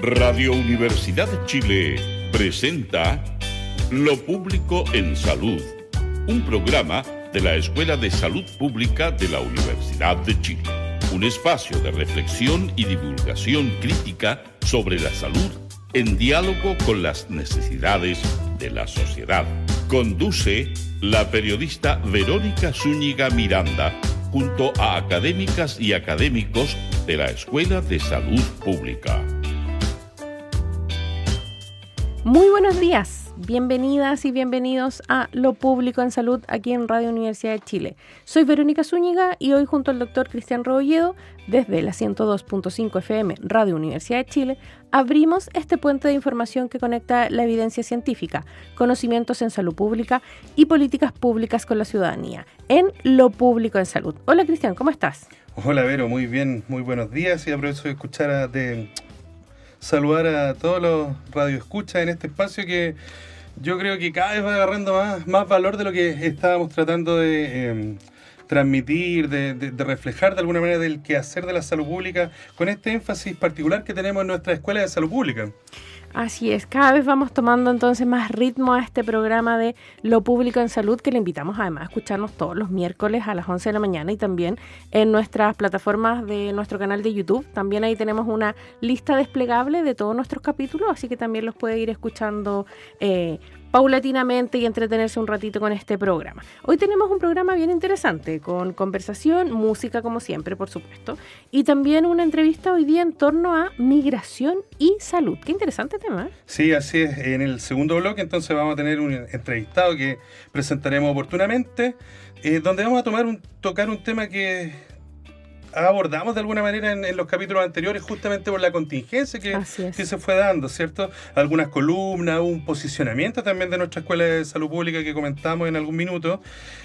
Radio Universidad de Chile presenta Lo Público en Salud, un programa de la Escuela de Salud Pública de la Universidad de Chile. Un espacio de reflexión y divulgación crítica sobre la salud en diálogo con las necesidades de la sociedad. Conduce la periodista Verónica Zúñiga Miranda junto a académicas y académicos de la Escuela de Salud Pública. Muy buenos días, bienvenidas y bienvenidos a Lo Público en Salud aquí en Radio Universidad de Chile. Soy Verónica Zúñiga y hoy junto al doctor Cristian Rebolledo, desde la 102.5 FM Radio Universidad de Chile, abrimos este puente de información que conecta la evidencia científica, conocimientos en salud pública y políticas públicas con la ciudadanía, en Lo Público en Salud. Hola Cristian, ¿cómo estás? Hola Vero, muy bien, muy buenos días y aprovecho de saludar a todos los radioescuchas en este espacio que yo creo que cada vez va agarrando más valor de lo que estábamos tratando de transmitir, de reflejar de alguna manera del quehacer de la salud pública con este énfasis particular que tenemos en nuestra Escuela de Salud Pública. Así es, cada vez vamos tomando entonces más ritmo a este programa de Lo Público en Salud, que le invitamos además a escucharnos todos los miércoles a las 11 de la mañana y también en nuestras plataformas de nuestro canal de YouTube. También ahí tenemos una lista desplegable de todos nuestros capítulos, así que también los puede ir escuchando paulatinamente y entretenerse un ratito con este programa. Hoy tenemos un programa bien interesante, con conversación, música como siempre, por supuesto, y también una entrevista hoy día en torno a migración y salud. Qué interesante tema, ¿eh? Sí, así es. En el segundo bloque entonces vamos a tener un entrevistado que presentaremos oportunamente, donde vamos a tocar un tema que abordamos de alguna manera en los capítulos anteriores, justamente por la contingencia que se fue dando, ¿cierto? Algunas columnas, un posicionamiento también de nuestra Escuela de Salud Pública que comentamos en algún minuto.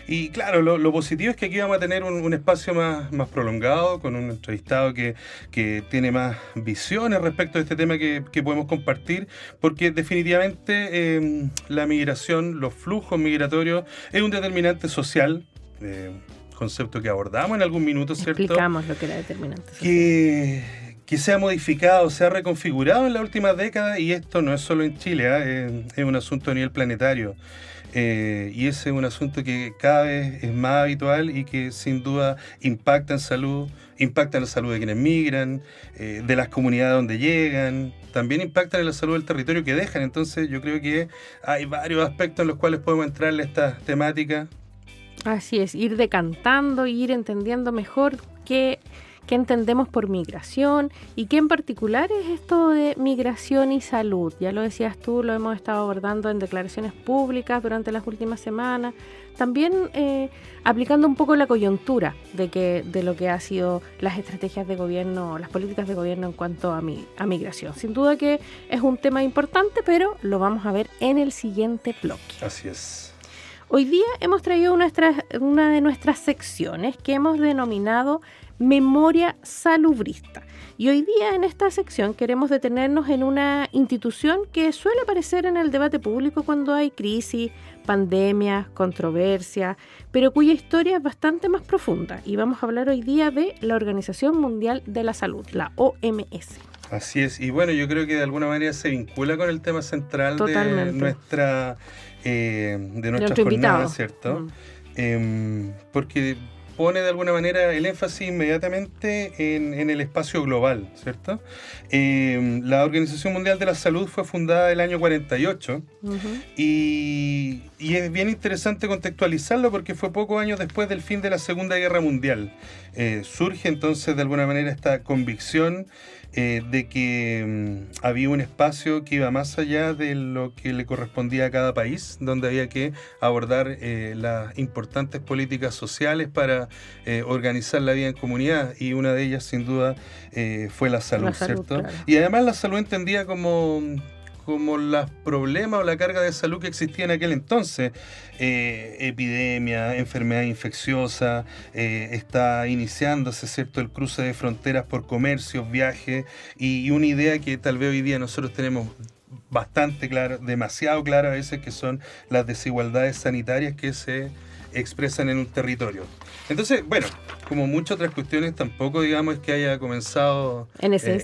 Y claro, lo positivo es que aquí vamos a tener un espacio más prolongado, con un entrevistado que tiene más visiones respecto a este tema que podemos compartir, porque definitivamente la migración, los flujos migratorios, es un determinante social, concepto que abordamos en algún minuto, ¿cierto? Explicamos lo que era determinante social. Que se ha modificado, se ha reconfigurado en las últimas décadas, y esto no es solo en Chile, es un asunto a nivel planetario. Y ese es un asunto que cada vez es más habitual y que sin duda impacta en la salud de quienes migran, de las comunidades donde llegan, también impactan en la salud del territorio que dejan. Entonces yo creo que hay varios aspectos en los cuales podemos entrarle a esta temática. Así es, ir decantando, ir entendiendo mejor qué entendemos por migración y qué en particular es esto de migración y salud. Ya lo decías tú, lo hemos estado abordando en declaraciones públicas durante las últimas semanas, también aplicando un poco la coyuntura de lo que ha sido las estrategias de gobierno, las políticas de gobierno en cuanto a migración. Sin duda que es un tema importante, pero lo vamos a ver en el siguiente bloque. Así es. Hoy día hemos traído una de nuestras secciones que hemos denominado Memoria Salubrista. Y hoy día en esta sección queremos detenernos en una institución que suele aparecer en el debate público cuando hay crisis, pandemias, controversias, pero cuya historia es bastante más profunda. Y vamos a hablar hoy día de la Organización Mundial de la Salud, la OMS. Así es, y bueno, yo creo que de alguna manera se vincula con el tema central de nuestra jornada, ¿cierto? Porque pone de alguna manera el énfasis inmediatamente en el espacio global, ¿cierto? La Organización Mundial de la Salud fue fundada el año 48 y es bien interesante contextualizarlo porque fue pocos años después del fin de la Segunda Guerra Mundial. Surge entonces de alguna manera esta convicción de que había un espacio que iba más allá de lo que le correspondía a cada país, donde había que abordar las importantes políticas sociales para organizar la vida en comunidad, y una de ellas sin duda fue la salud, ¿cierto? Claro. Y además la salud entendida como los problemas o la carga de salud que existía en aquel entonces, epidemia, enfermedad infecciosa, está iniciándose, ¿cierto?, el cruce de fronteras por comercios, viajes, y una idea que tal vez hoy día nosotros tenemos bastante clara, demasiado clara a veces, que son las desigualdades sanitarias que se expresan en un territorio. Entonces, bueno, como muchas otras cuestiones, tampoco, digamos, es que haya comenzado en ese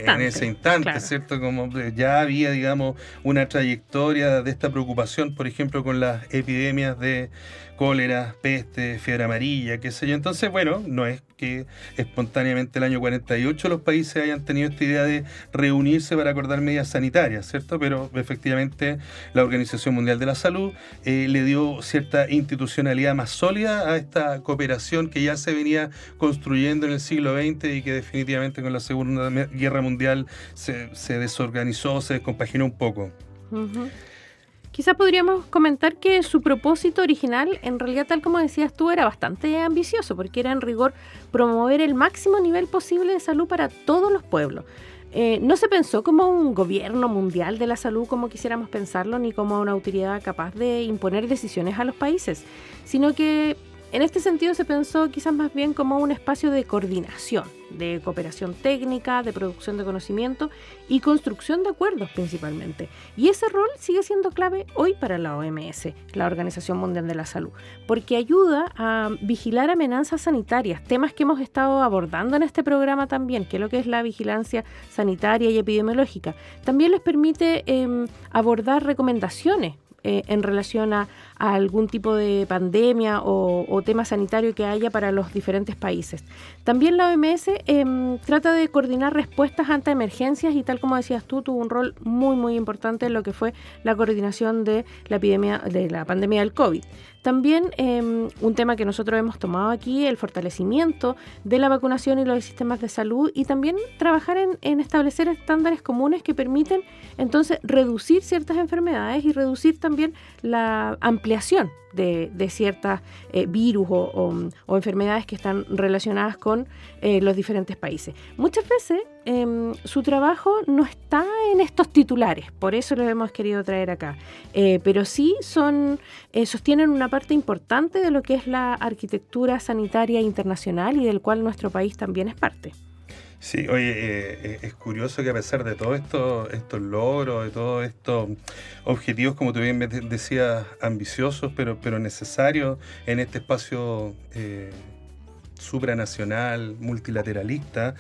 instante, claro. ¿Cierto? Como ya había, digamos, una trayectoria de esta preocupación, por ejemplo, con las epidemias de cólera, peste, fiebre amarilla, qué sé yo. Entonces, bueno, no es que espontáneamente el año 48 los países hayan tenido esta idea de reunirse para acordar medidas sanitarias, ¿cierto? Pero efectivamente la Organización Mundial de la Salud le dio cierta institucionalidad más sólida a esta cooperación que ya se venía construyendo en el siglo XX y que definitivamente con la Segunda Guerra Mundial se desorganizó, se descompaginó un poco. Uh-huh. Quizá podríamos comentar que su propósito original, en realidad, tal como decías tú, era bastante ambicioso, porque era en rigor promover el máximo nivel posible de salud para todos los pueblos. No se pensó como un gobierno mundial de la salud como quisiéramos pensarlo, ni como una autoridad capaz de imponer decisiones a los países, sino que en este sentido se pensó quizás más bien como un espacio de coordinación, de cooperación técnica, de producción de conocimiento y construcción de acuerdos principalmente. Y ese rol sigue siendo clave hoy para la OMS, la Organización Mundial de la Salud, porque ayuda a vigilar amenazas sanitarias, temas que hemos estado abordando en este programa también, que es lo que es la vigilancia sanitaria y epidemiológica. También les permite abordar recomendaciones en relación a algún tipo de pandemia o tema sanitario que haya para los diferentes países. También la OMS trata de coordinar respuestas ante emergencias y, tal como decías tú, tuvo un rol muy, muy importante en lo que fue la coordinación de la pandemia del COVID. También un tema que nosotros hemos tomado aquí, el fortalecimiento de la vacunación y los sistemas de salud, y también trabajar en establecer estándares comunes que permiten entonces reducir ciertas enfermedades y reducir también la ampliación de ciertas virus o enfermedades que están relacionadas con los diferentes países. Muchas veces su trabajo no está en estos titulares, por eso lo hemos querido traer acá, pero sí sostienen una parte importante de lo que es la arquitectura sanitaria internacional y del cual nuestro país también es parte. Sí, oye, es curioso que a pesar de todos estos logros, de todos estos objetivos, como tú bien decías, ambiciosos, pero necesarios en este espacio supranacional, multilateralista,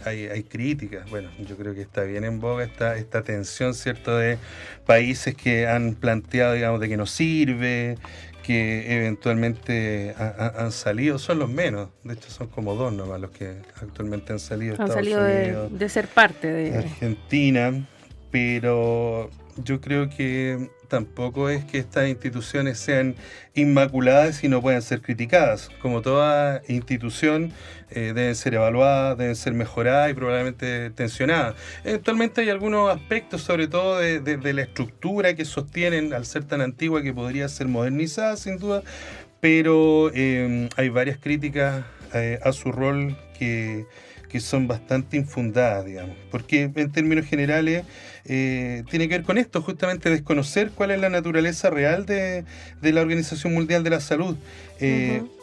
hay críticas. Bueno, yo creo que está bien en boga esta tensión, ¿cierto?, de países que han planteado, digamos, de que no sirve, que eventualmente han salido, son los menos, de hecho son como 2 nomás los que actualmente han salido. Han salido de ser parte de Argentina, pero yo creo que tampoco es que estas instituciones sean inmaculadas y no puedan ser criticadas. Como toda institución, deben ser evaluadas, deben ser mejoradas y probablemente tensionadas. Eventualmente hay algunos aspectos, sobre todo de la estructura que sostienen, al ser tan antigua, que podría ser modernizada, sin duda, pero hay varias críticas a su rol que son bastante infundadas, digamos, porque en términos generales tiene que ver con esto, justamente desconocer cuál es la naturaleza real de la Organización Mundial de la Salud.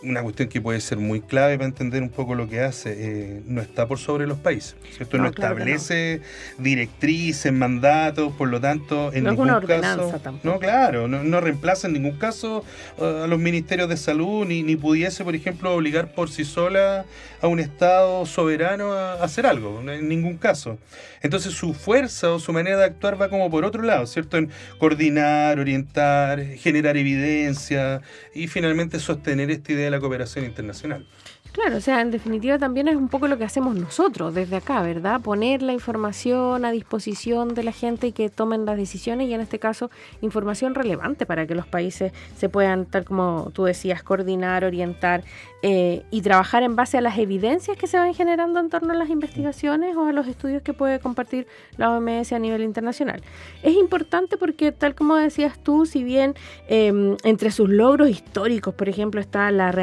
Una cuestión que puede ser muy clave para entender un poco lo que hace. No está por sobre los países, ¿cierto? No claro establece directrices, mandatos, por lo tanto, en ningún caso... Tampoco. No, claro, no reemplaza en ningún caso a los ministerios de salud, ni pudiese, por ejemplo, obligar por sí sola a un Estado soberano a hacer algo, en ningún caso. Entonces su fuerza o su manera de actuar va como por otro lado, ¿cierto? En coordinar, orientar, generar evidencia y finalmente sostener esta idea de la cooperación internacional. Claro, o sea, en definitiva también es un poco lo que hacemos nosotros desde acá, ¿verdad? Poner la información a disposición de la gente y que tomen las decisiones, y en este caso información relevante para que los países se puedan, tal como tú decías, coordinar, orientar y trabajar en base a las evidencias que se van generando en torno a las investigaciones o a los estudios que puede compartir la OMS a nivel internacional. Es importante porque, tal como decías tú, si bien entre sus logros históricos, por ejemplo, está la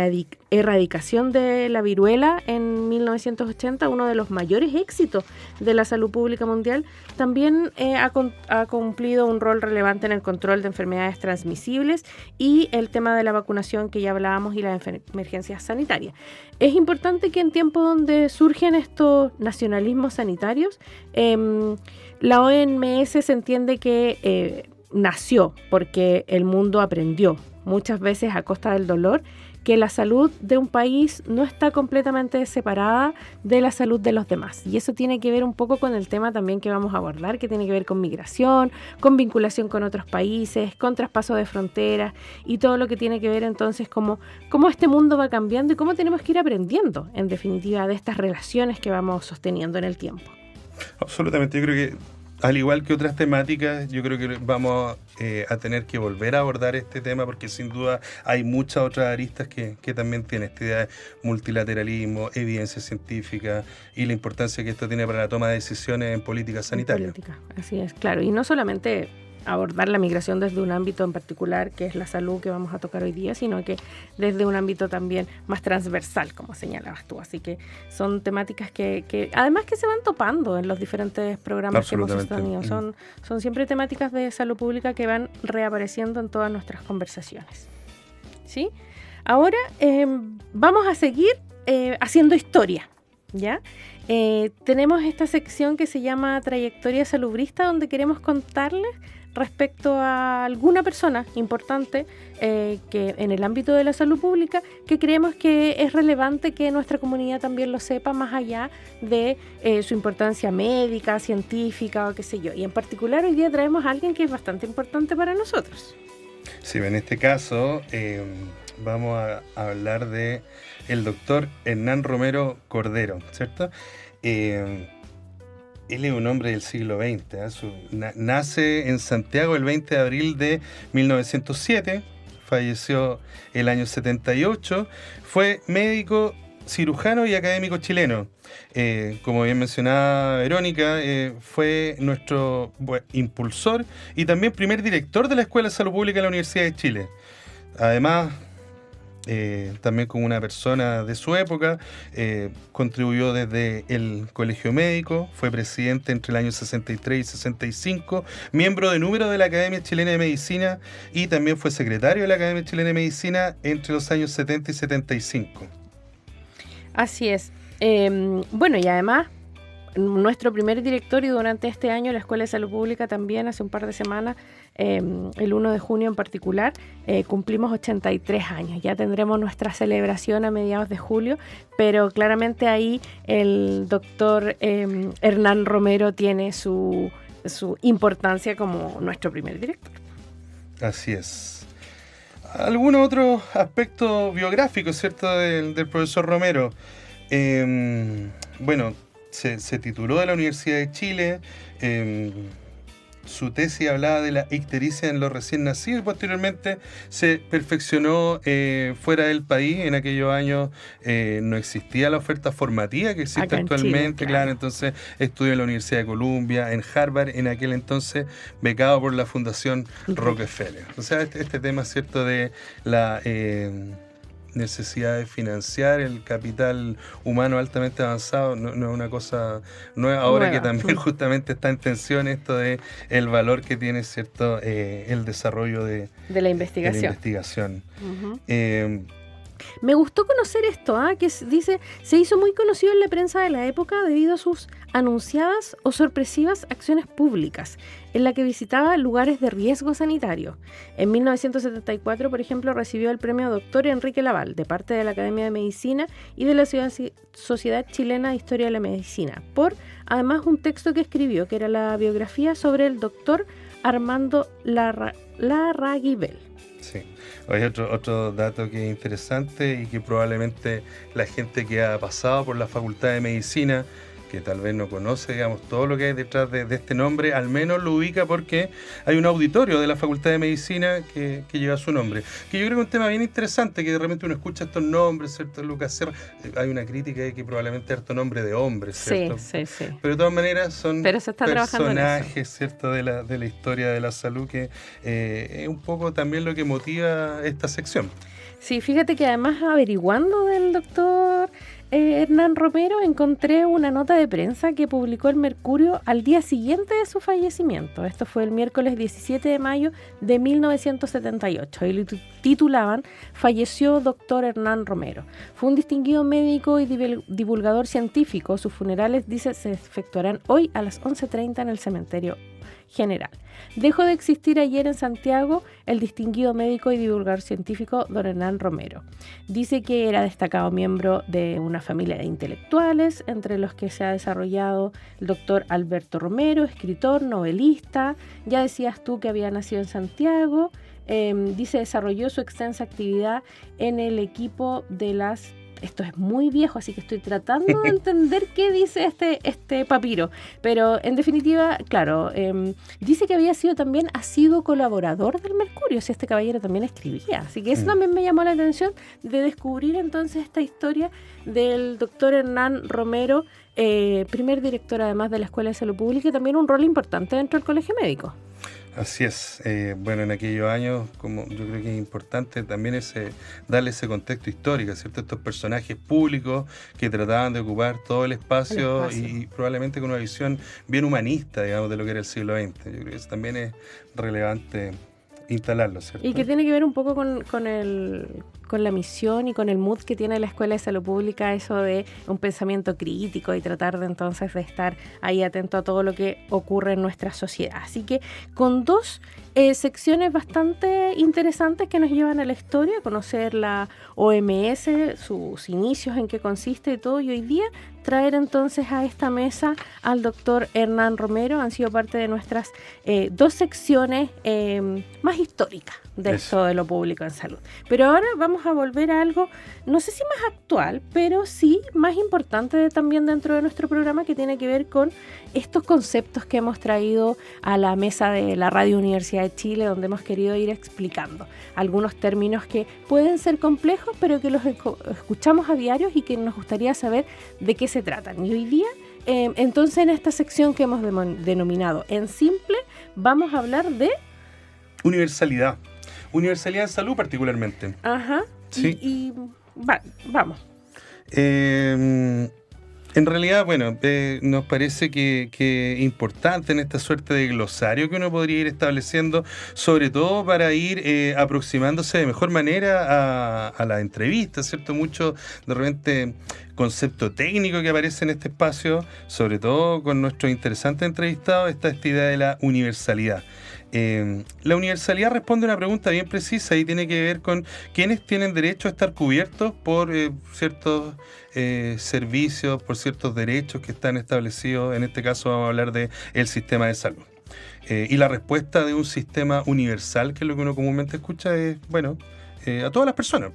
erradicación de la viruela en 1980, uno de los mayores éxitos de la salud pública mundial, también ha cumplido un rol relevante en el control de enfermedades transmisibles y el tema de la vacunación que ya hablábamos y las emergencias sanitarias. Es importante que en tiempos donde surgen estos nacionalismos sanitarios, la OMS se entiende que nació porque el mundo aprendió, muchas veces a costa del dolor, que la salud de un país no está completamente separada de la salud de los demás. Y eso tiene que ver un poco con el tema también que vamos a abordar, que tiene que ver con migración, con vinculación con otros países, con traspaso de fronteras y todo lo que tiene que ver entonces cómo este mundo va cambiando y cómo tenemos que ir aprendiendo, en definitiva, de estas relaciones que vamos sosteniendo en el tiempo. Absolutamente, yo creo que al igual que otras temáticas, yo creo que vamos a tener que volver a abordar este tema porque sin duda hay muchas otras aristas que también tiene esta idea de multilateralismo, evidencia científica y la importancia que esto tiene para la toma de decisiones en política sanitaria. Política, así es, claro. Y no solamente abordar la migración desde un ámbito en particular, que es la salud que vamos a tocar hoy día, sino que desde un ámbito también más transversal, como señalabas tú. Así que son temáticas que además que se van topando en los diferentes programas que hemos sostenido. Son siempre temáticas de salud pública que van reapareciendo en todas nuestras conversaciones. ¿Sí? Ahora vamos a seguir haciendo historia, ¿ya? Tenemos esta sección que se llama Trayectoria Salubrista, donde queremos contarles respecto a alguna persona importante que en el ámbito de la salud pública que creemos que es relevante que nuestra comunidad también lo sepa, más allá de su importancia médica, científica o qué sé yo. Y en particular hoy día traemos a alguien que es bastante importante para nosotros. Sí, en este caso vamos a hablar de el doctor Hernán Romero Cordero, ¿cierto? Él es un hombre del siglo XX. Nace en Santiago el 20 de abril de 1907, falleció el año 78, fue médico, cirujano y académico chileno. Como bien mencionaba Verónica, fue nuestro impulsor y también primer director de la Escuela de Salud Pública de la Universidad de Chile. Además, también como una persona de su época, contribuyó desde el Colegio Médico, fue presidente entre el año 63 y 65, miembro de número de la Academia Chilena de Medicina y también fue secretario de la Academia Chilena de Medicina entre los años 70 y 75. Así es. Bueno, y además nuestro primer director, y durante este año la Escuela de Salud Pública también, hace un par de semanas, el 1 de junio en particular, cumplimos 83 años. Ya tendremos nuestra celebración a mediados de julio, pero claramente ahí el doctor Hernán Romero tiene su importancia como nuestro primer director. Así es. ¿Algunos otros aspectos biográficos, cierto, del profesor Romero? Bueno, se tituló de la Universidad de Chile. Su tesis hablaba de la ictericia en los recién nacidos y posteriormente se perfeccionó fuera del país. En aquellos años no existía la oferta formativa que existe actualmente, Chile, claro. Entonces estudió en la Universidad de Columbia, en Harvard, en aquel entonces becado por la Fundación Rockefeller. O sea, este tema, cierto, de la necesidad de financiar el capital humano altamente avanzado no es una cosa nueva ahora que también justamente está en tensión esto de el valor que tiene, cierto, el desarrollo de la investigación. Uh-huh. Me gustó conocer esto, que dice, se hizo muy conocido en la prensa de la época debido a sus anunciadas o sorpresivas acciones públicas, en la que visitaba lugares de riesgo sanitario. En 1974, por ejemplo, recibió el premio Dr. Enrique Laval, de parte de la Academia de Medicina y de la Sociedad Chilena de Historia de la Medicina, por, además, un texto que escribió, que era la biografía sobre el doctor Armando Larraguibel. Sí. Hay otro dato que es interesante y que probablemente la gente que ha pasado por la Facultad de Medicina, que tal vez no conoce, digamos, todo lo que hay detrás de este nombre, al menos lo ubica porque hay un auditorio de la Facultad de Medicina que lleva su nombre. Que yo creo que es un tema bien interesante, que de repente uno escucha estos nombres, ¿cierto? Lucas Serra, hay una crítica de que probablemente es harto nombre de hombres, ¿cierto? Sí. Pero de todas maneras son personajes, ¿cierto? de la historia de la salud que es un poco también lo que motiva esta sección. Sí, fíjate que además averiguando del doctor Hernán Romero encontré una nota de prensa que publicó el Mercurio al día siguiente de su fallecimiento. Esto fue el miércoles 17 de mayo de 1978 y lo titulaban "Falleció doctor Hernán Romero". Fue un distinguido médico y divulgador científico. Sus funerales, dice, se efectuarán hoy a las 11:30 en el cementerio general. Dejó de existir ayer en Santiago el distinguido médico y divulgador científico don Hernán Romero. Dice que era destacado miembro de una familia de intelectuales, entre los que se ha desarrollado el doctor Alberto Romero, escritor, novelista. Ya decías tú que había nacido en Santiago. Dice, desarrolló su extensa actividad en el equipo de las... Esto es muy viejo, así que estoy tratando de entender qué dice este papiro. Pero en definitiva, claro, dice que ha sido colaborador del Mercurio, si este caballero también escribía. Así que eso también me llamó la atención de descubrir entonces esta historia del doctor Hernán Romero, primer director además de la Escuela de Salud Pública y también un rol importante dentro del Colegio Médico. Así es. Bueno, en aquellos años, como yo creo que es importante también darle ese contexto histórico, ¿cierto? Estos personajes públicos que trataban de ocupar todo el espacio. Y probablemente con una visión bien humanista, digamos, de lo que era el siglo XX. Yo creo que eso también es relevante instalarlo, ¿cierto? Y que tiene que ver un poco con la misión y con el mood que tiene la Escuela de Salud Pública, eso de un pensamiento crítico y tratar de entonces de estar ahí atento a todo lo que ocurre en nuestra sociedad. Así que con dos secciones bastante interesantes que nos llevan a la historia, conocer la OMS, sus inicios, en qué consiste y todo, y hoy día traer entonces a esta mesa al doctor Hernán Romero. Han sido parte de nuestras dos secciones más históricas de esto de lo público en salud. Pero ahora vamos a volver a algo, no sé si más actual, pero sí más importante también dentro de nuestro programa, que tiene que ver con estos conceptos que hemos traído a la mesa de la Radio Universidad de Chile, donde hemos querido ir explicando algunos términos que pueden ser complejos, pero que los escuchamos a diario y que nos gustaría saber de qué se tratan. Y hoy día, entonces, en esta sección que hemos denominado En Simple, vamos a hablar de... Universalidad. Universalidad en salud particularmente. Ajá. Sí. Vamos. En realidad, bueno, nos parece que es importante en esta suerte de glosario que uno podría ir estableciendo, sobre todo para ir aproximándose de mejor manera a la entrevista, ¿cierto? Mucho, de repente, concepto técnico que aparece en este espacio, sobre todo con nuestros interesantes entrevistados, está esta idea de la universalidad. La universalidad responde a una pregunta bien precisa y tiene que ver con quiénes tienen derecho a estar cubiertos por ciertos servicios, por ciertos derechos que están establecidos. En este caso vamos a hablar del sistema de salud. Y la respuesta de un sistema universal, que es lo que uno comúnmente escucha, es, bueno, a todas las personas.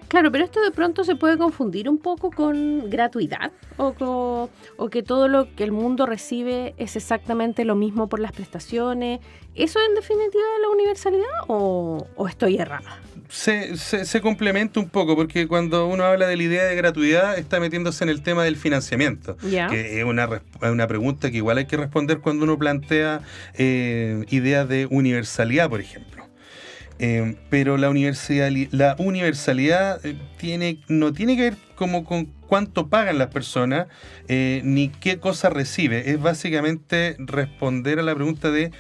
Claro, pero esto de pronto se puede confundir un poco con gratuidad o que todo lo que el mundo recibe es exactamente lo mismo por las prestaciones. ¿Eso en definitiva es la universalidad o estoy errada? Se complementa un poco, porque cuando uno habla de la idea de gratuidad está metiéndose en el tema del financiamiento, que es una pregunta que igual hay que responder cuando uno plantea ideas de universalidad, por ejemplo. Pero la universalidad no tiene que ver como con cuánto pagan las personas, ni qué cosa recibe. Es básicamente responder a la pregunta de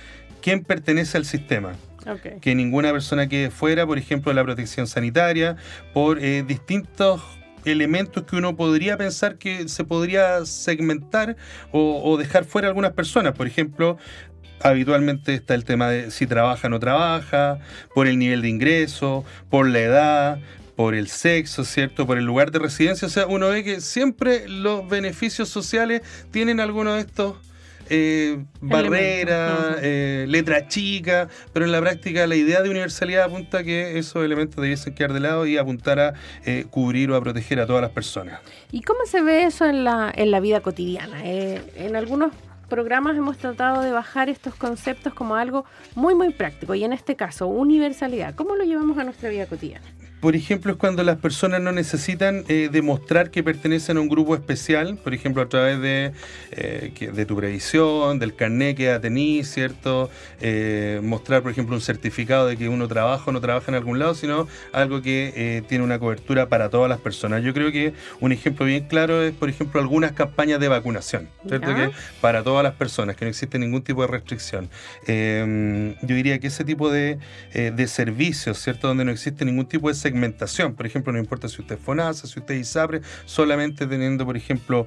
quién pertenece al sistema. Okay. Que ninguna persona quede fuera, por ejemplo, de la protección sanitaria, por distintos elementos que uno podría pensar que se podría segmentar o dejar fuera algunas personas. Por ejemplo, habitualmente está el tema de si trabaja o no trabaja, por el nivel de ingreso, por la edad, por el sexo, ¿cierto? Por el lugar de residencia. O sea, uno ve que siempre los beneficios sociales tienen algunos de estos barreras, letra chica, pero en la práctica la idea de universalidad apunta a que esos elementos debiesen quedar de lado y apuntar a cubrir o a proteger a todas las personas. ¿Y cómo se ve eso en la vida cotidiana? En algunos programas hemos tratado de bajar estos conceptos como algo muy, muy práctico. Y en este caso, universalidad, ¿cómo lo llevamos a nuestra vida cotidiana? Por ejemplo, es cuando las personas no necesitan demostrar que pertenecen a un grupo especial, por ejemplo, a través de tu previsión, del carnet que ya tenís, ¿cierto? Mostrar, por ejemplo, un certificado de que uno trabaja o no trabaja en algún lado, sino algo que tiene una cobertura para todas las personas. Yo creo que un ejemplo bien claro es, por ejemplo, algunas campañas de vacunación, ¿cierto? Que para todas las personas, que no existe ningún tipo de restricción. Yo diría que ese tipo de servicios, ¿cierto? Donde no existe ningún tipo de segmentación. Por ejemplo, no importa si usted es FONASA, si usted es ISAPRE, solamente teniendo, por ejemplo,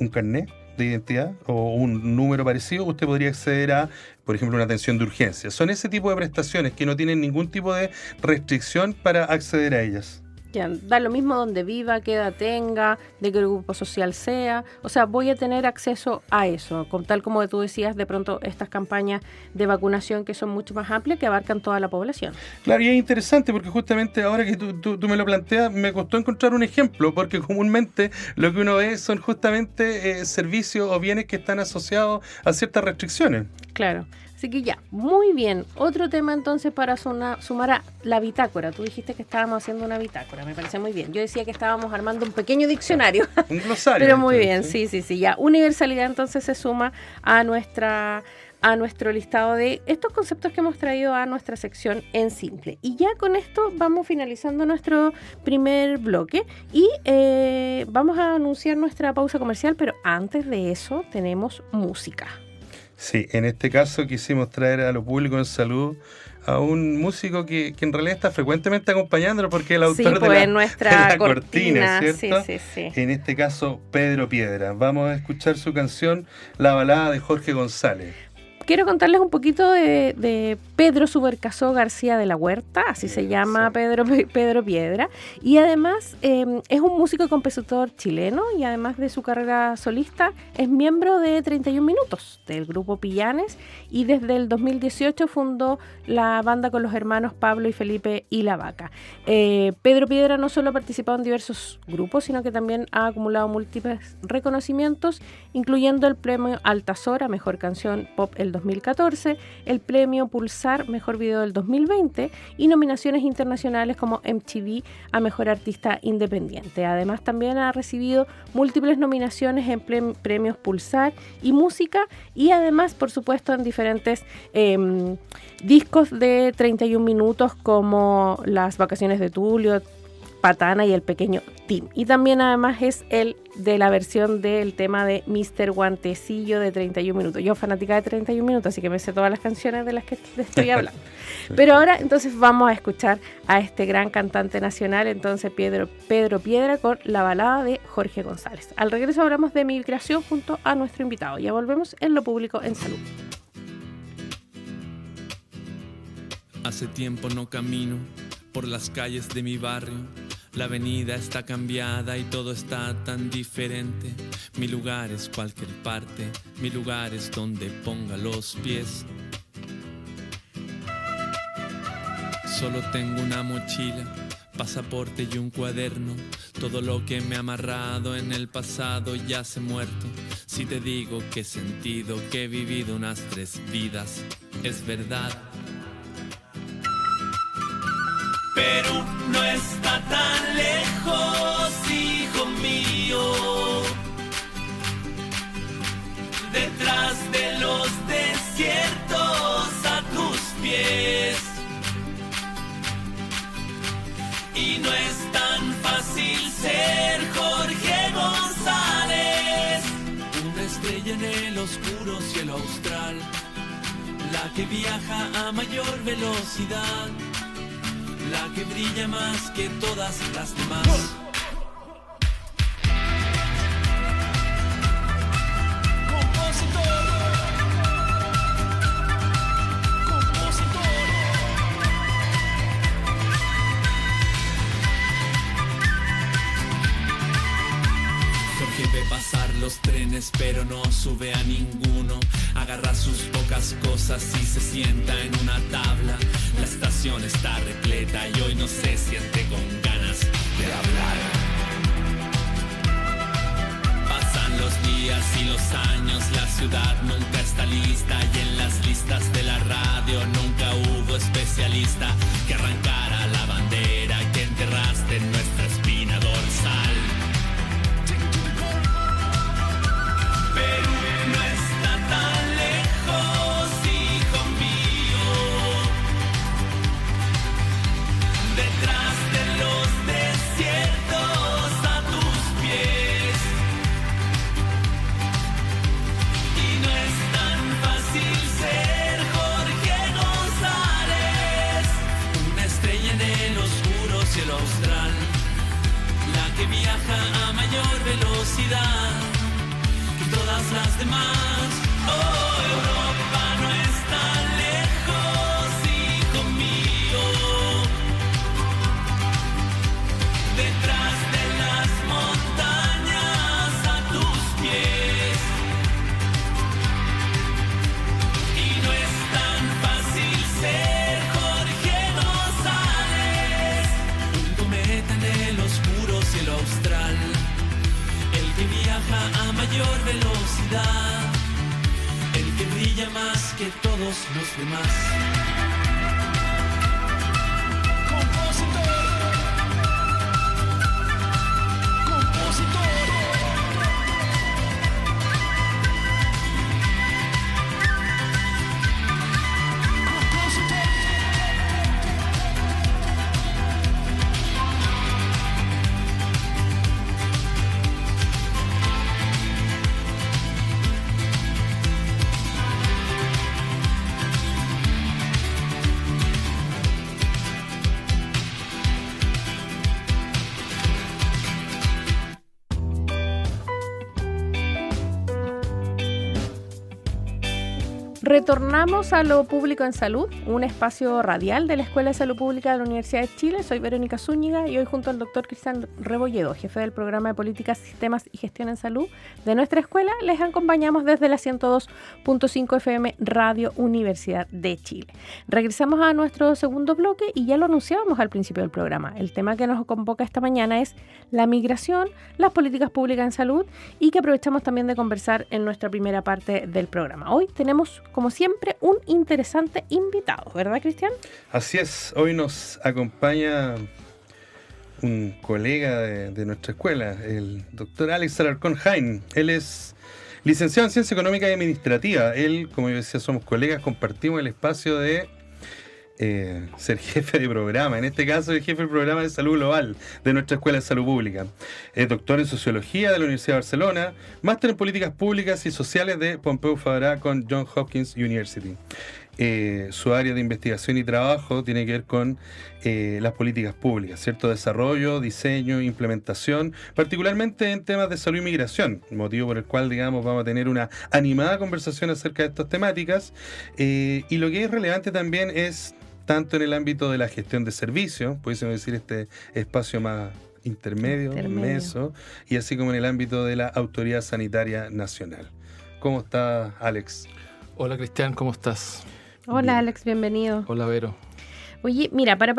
un carnet, de identidad o un número parecido, usted podría acceder a, por ejemplo, una atención de urgencia. Son ese tipo de prestaciones que no tienen ningún tipo de restricción para acceder a ellas. Ya, da lo mismo donde viva, qué edad tenga, de qué grupo social sea. O sea, voy a tener acceso a eso, con tal como tú decías, de pronto estas campañas de vacunación que son mucho más amplias, que abarcan toda la población. Claro, y es interesante porque justamente ahora que tú me lo planteas, me costó encontrar un ejemplo, porque comúnmente lo que uno ve son justamente servicios o bienes que están asociados a ciertas restricciones. Claro. Así que ya, muy bien. Otro tema entonces para sumar a la bitácora. Tú dijiste que estábamos haciendo una bitácora, me parece muy bien. Yo decía que estábamos armando un pequeño diccionario. Un glosario. Pero muy bien, sí, ya. Universalidad entonces se suma a nuestro listado de estos conceptos que hemos traído a nuestra sección en simple. Y ya con esto vamos finalizando nuestro primer bloque y vamos a anunciar nuestra pausa comercial, pero antes de eso tenemos música. Sí, en este caso quisimos traer a lo público en salud a un músico que en realidad está frecuentemente acompañándonos porque es el autor de la cortina, ¿cierto? Sí. En este caso, Pedro Piedra. Vamos a escuchar su canción La balada de Jorge González. Quiero contarles un poquito de Pedro Subercasó García de la Huerta, así se llama Pedro Piedra, y además es un músico y compositor chileno, y además de su carrera solista es miembro de 31 Minutos, del grupo Pillanes, y desde el 2018 fundó la banda con los hermanos Pablo y Felipe y La Vaca. Pedro Piedra no solo ha participado en diversos grupos, sino que también ha acumulado múltiples reconocimientos, incluyendo el premio Altazor a Mejor Canción Pop el 2014, el premio Pulsar Mejor Video del 2020 y nominaciones internacionales como MTV a Mejor Artista Independiente. Además, también ha recibido múltiples nominaciones en premios Pulsar y Música, y además, por supuesto, en diferentes discos de 31 minutos como Las Vacaciones de Tulio, Patana y El Pequeño Tim. Y también además es el de la versión del tema de Mr. Guantecillo de 31 minutos. Yo fanática de 31 minutos, así que me sé todas las canciones de las que te estoy hablando. Pero ahora entonces vamos a escuchar a este gran cantante nacional, entonces Pedro Piedra, con la balada de Jorge González. Al regreso hablamos de migración junto a nuestro invitado. Ya volvemos en Lo Público en Salud. Hace tiempo no camino por las calles de mi barrio. La avenida está cambiada y todo está tan diferente. Mi lugar es cualquier parte, mi lugar es donde ponga los pies. Solo tengo una mochila, pasaporte y un cuaderno. Todo lo que me ha amarrado en el pasado ya se ha muerto. Si te digo que he sentido que he vivido unas 3 vidas, es verdad. Perú no está tan lejos, hijo mío. Detrás de los desiertos a tus pies. Y no es tan fácil ser Jorge González. Una estrella en el oscuro cielo austral, la que viaja a mayor velocidad, la que brilla más que todas las demás. Jorge ve pasar los trenes pero no sube a ninguno. Agarra sus pocas cosas y se sienta en una tabla. La estación está repleta y hoy no se siente con ganas de hablar. Pasan los días y los años, la ciudad nunca está lista. Y en las listas de la radio nunca hubo especialista que arrancara la bandera que enterraste en nuestra espina dorsal. Perú no está tan lejos, hijo mío. Detrás de los desiertos a tus pies. Y no es tan demás. Oh, Europa no está lejos, hijo mío. Detrás de las montañas a tus pies. Y no es tan fácil ser Jorge González, un cometa en el oscuro cielo austral, el que viaja a mayor velocidad, el que brilla más que todos los demás. Retornamos a Lo Público en Salud, un espacio radial de la Escuela de Salud Pública de la Universidad de Chile. Soy Verónica Zúñiga y hoy junto al doctor Cristian Rebolledo, jefe del programa de Políticas, Sistemas y Gestión en Salud de nuestra escuela, les acompañamos desde la 102.5 FM Radio Universidad de Chile. Regresamos a nuestro segundo bloque y ya lo anunciábamos al principio del programa. El tema que nos convoca esta mañana es la migración, las políticas públicas en salud y que aprovechamos también de conversar en nuestra primera parte del programa. Hoy tenemos, como siempre, un interesante invitado, ¿verdad, Cristian? Así es, hoy nos acompaña un colega de nuestra escuela, el doctor Alex Alarcón Jain. Él es licenciado en Ciencia Económica y Administrativa. Él, como yo decía, somos colegas, compartimos el espacio de ser jefe de programa, en este caso el jefe del programa de salud global de nuestra Escuela de Salud Pública. Es doctor en Sociología de la Universidad de Barcelona, máster en Políticas Públicas y Sociales de Pompeu Fabra con Johns Hopkins University. Su área de investigación y trabajo tiene que ver con las políticas públicas, ¿cierto? Desarrollo, diseño, implementación, particularmente en temas de salud y migración, motivo por el cual, digamos, vamos a tener una animada conversación acerca de estas temáticas. Y lo que es relevante también es tanto en el ámbito de la gestión de servicios, pudiésemos decir este espacio más intermedio. Meso, y así como en el ámbito de la Autoridad Sanitaria Nacional. ¿Cómo está, Alex? Hola, Cristian, ¿cómo estás? Hola, bien. Alex, bienvenido. Hola, Vero. Oye, mira, para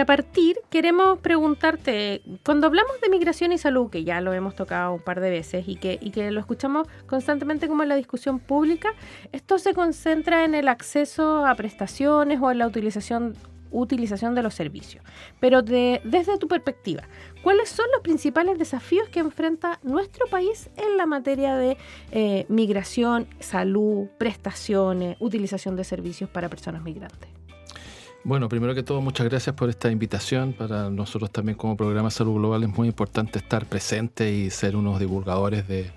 partir, queremos preguntarte, cuando hablamos de migración y salud, que ya lo hemos tocado un par de veces y que lo escuchamos constantemente como en la discusión pública, esto se concentra en el acceso a prestaciones o en la utilización de los servicios. Pero desde tu perspectiva, ¿cuáles son los principales desafíos que enfrenta nuestro país en la materia de migración, salud, prestaciones, utilización de servicios para personas migrantes? Bueno, primero que todo, muchas gracias por esta invitación. Para nosotros también como programa Salud Global es muy importante estar presente y ser unos divulgadores de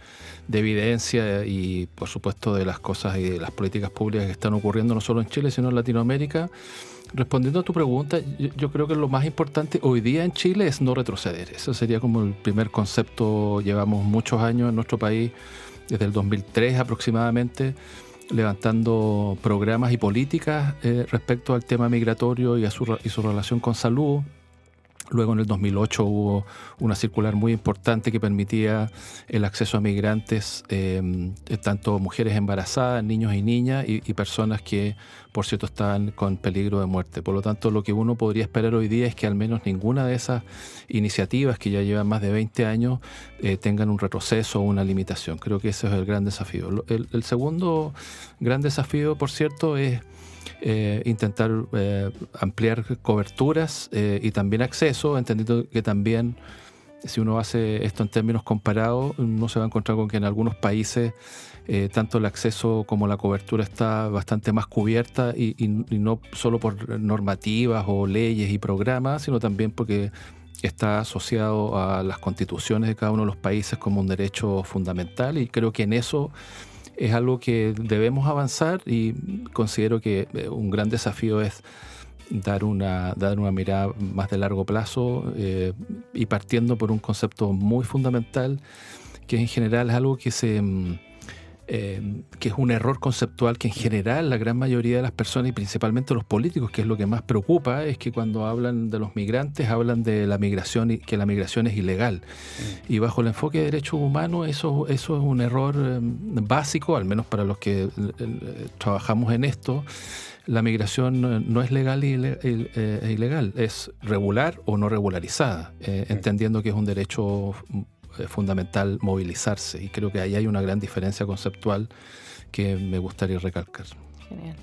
evidencia y, por supuesto, de las cosas y de las políticas públicas que están ocurriendo no solo en Chile, sino en Latinoamérica. Respondiendo a tu pregunta, yo creo que lo más importante hoy día en Chile es no retroceder. Eso sería como el primer concepto. Llevamos muchos años en nuestro país, desde el 2003 aproximadamente, levantando programas y políticas respecto al tema migratorio y su relación con salud. Luego en el 2008 hubo una circular muy importante que permitía el acceso a migrantes, tanto mujeres embarazadas, niños y niñas y personas que, por cierto, estaban con peligro de muerte. Por lo tanto, lo que uno podría esperar hoy día es que al menos ninguna de esas iniciativas que ya llevan más de 20 años tengan un retroceso o una limitación. Creo que ese es el gran desafío. El segundo gran desafío, por cierto, es intentar ampliar coberturas y también acceso, entendiendo que también si uno hace esto en términos comparados, uno se va a encontrar con que en algunos países tanto el acceso como la cobertura está bastante más cubierta y no solo por normativas o leyes y programas, sino también porque está asociado a las constituciones de cada uno de los países como un derecho fundamental, y creo que en eso es algo que debemos avanzar, y considero que un gran desafío es dar una mirada más de largo plazo y partiendo por un concepto muy fundamental, que en general es algo que que es un error conceptual que en general la gran mayoría de las personas y principalmente los políticos, que es lo que más preocupa, es que cuando hablan de los migrantes hablan de la migración y que la migración es ilegal. Y bajo el enfoque de derechos humanos eso es un error básico, al menos para los que trabajamos en esto. La migración no es legal e ilegal, es regular o no regularizada, entendiendo que es un derecho fundamental movilizarse, y creo que ahí hay una gran diferencia conceptual que me gustaría recalcar. Genial.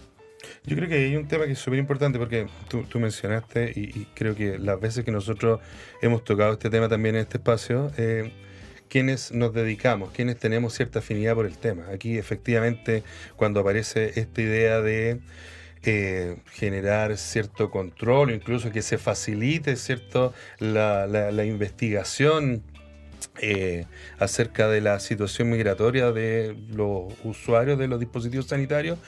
Yo creo que hay un tema que es súper importante porque tú mencionaste y creo que las veces que nosotros hemos tocado este tema también en este espacio, quienes nos dedicamos, quienes tenemos cierta afinidad por el tema. Aquí efectivamente cuando aparece esta idea de generar cierto control, incluso que se facilite cierto la investigación acerca de la situación migratoria de los usuarios de los dispositivos sanitarios,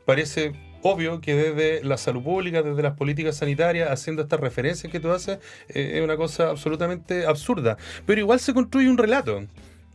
parece obvio que desde la salud pública, desde las políticas sanitarias, haciendo estas referencias que tú haces, es una cosa absolutamente absurda. Pero igual se construye un relato.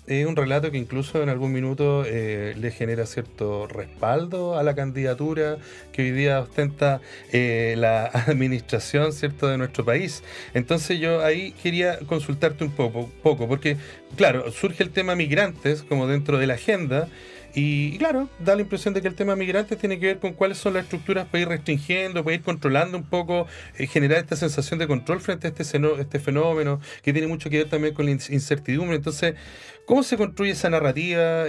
Es un relato que incluso en algún minuto le genera cierto respaldo a la candidatura que hoy día ostenta la administración, ¿cierto?, de nuestro país. Entonces yo ahí quería consultarte un poco, porque claro, surge el tema migrantes como dentro de la agenda. Y claro, da la impresión de que el tema migrantes tiene que ver con cuáles son las estructuras para ir restringiendo, para ir controlando un poco, generar esta sensación de control frente a este fenómeno, que tiene mucho que ver también con la incertidumbre. Entonces, ¿cómo se construye esa narrativa?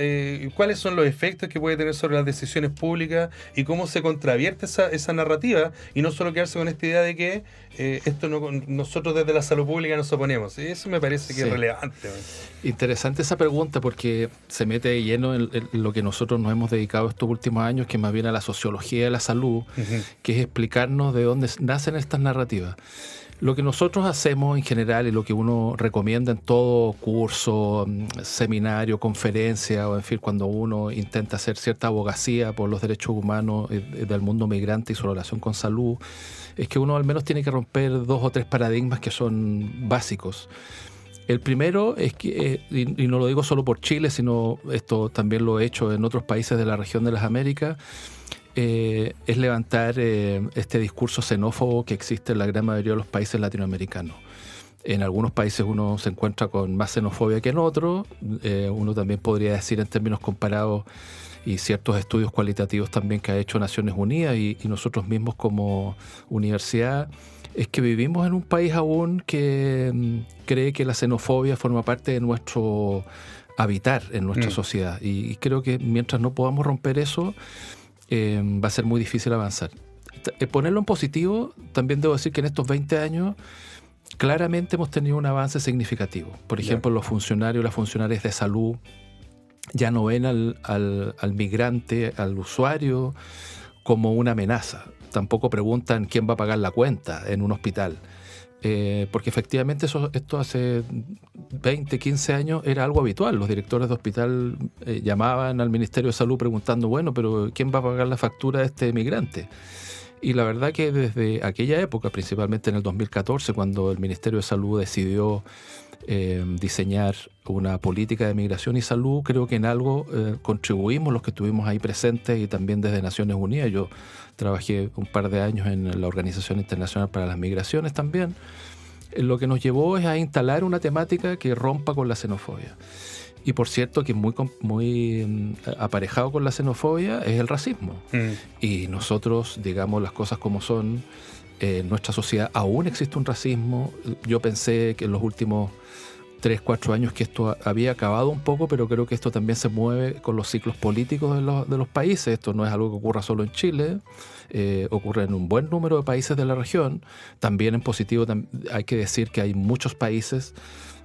¿Cuáles son los efectos que puede tener sobre las decisiones públicas? ¿Y cómo se contravierte esa narrativa? Y no solo quedarse con esta idea de que esto nosotros desde la salud pública nos oponemos. Eso me parece que es relevante. Interesante esa pregunta porque se mete de lleno en lo que nosotros nos hemos dedicado estos últimos años, que es más bien a la sociología de la salud, que es explicarnos de dónde nacen estas narrativas. Lo que nosotros hacemos en general y lo que uno recomienda en todo curso, seminario, conferencia, o en fin, cuando uno intenta hacer cierta abogacía por los derechos humanos del mundo migrante y su relación con salud, es que uno al menos tiene que romper 2 o 3 paradigmas que son básicos. El primero es que, y no lo digo solo por Chile, sino esto también lo he hecho en otros países de la región de las Américas, es levantar este discurso xenófobo que existe en la gran mayoría de los países latinoamericanos. En algunos países uno se encuentra con más xenofobia que en otros, uno también podría decir en términos comparados, y ciertos estudios cualitativos también que ha hecho Naciones Unidas y nosotros mismos como universidad, es que vivimos en un país aún que cree que la xenofobia forma parte de nuestro habitar en nuestra sociedad. Y creo que mientras no podamos romper eso, va a ser muy difícil avanzar. Ponerlo en positivo, también debo decir que en estos 20 años claramente hemos tenido un avance significativo. Por ejemplo, los funcionarios, las funcionarias de salud ya no ven al migrante, al usuario, como una amenaza. Tampoco preguntan quién va a pagar la cuenta en un hospital. Porque efectivamente esto hace 20, 15 años era algo habitual. Los directores de hospital llamaban al Ministerio de Salud preguntando, bueno, pero ¿quién va a pagar la factura de este migrante? Y la verdad que desde aquella época, principalmente en el 2014, cuando el Ministerio de Salud decidió diseñar una política de migración y salud, creo que en algo contribuimos los que estuvimos ahí presentes y también desde Naciones Unidas. Yo trabajé un par de años en la Organización Internacional para las Migraciones también. Lo que nos llevó es a instalar una temática que rompa con la xenofobia. Y por cierto, que muy aparejado con la xenofobia es el racismo. Y nosotros, digamos las cosas como son, en nuestra sociedad aún existe un racismo. Yo pensé que en los últimos 3, 4 años que esto había acabado un poco, pero creo que esto también se mueve con los ciclos políticos de los países. Esto no es algo que ocurra solo en Chile, ocurre en un buen número de países de la región. También en positivo hay que decir que hay muchos países,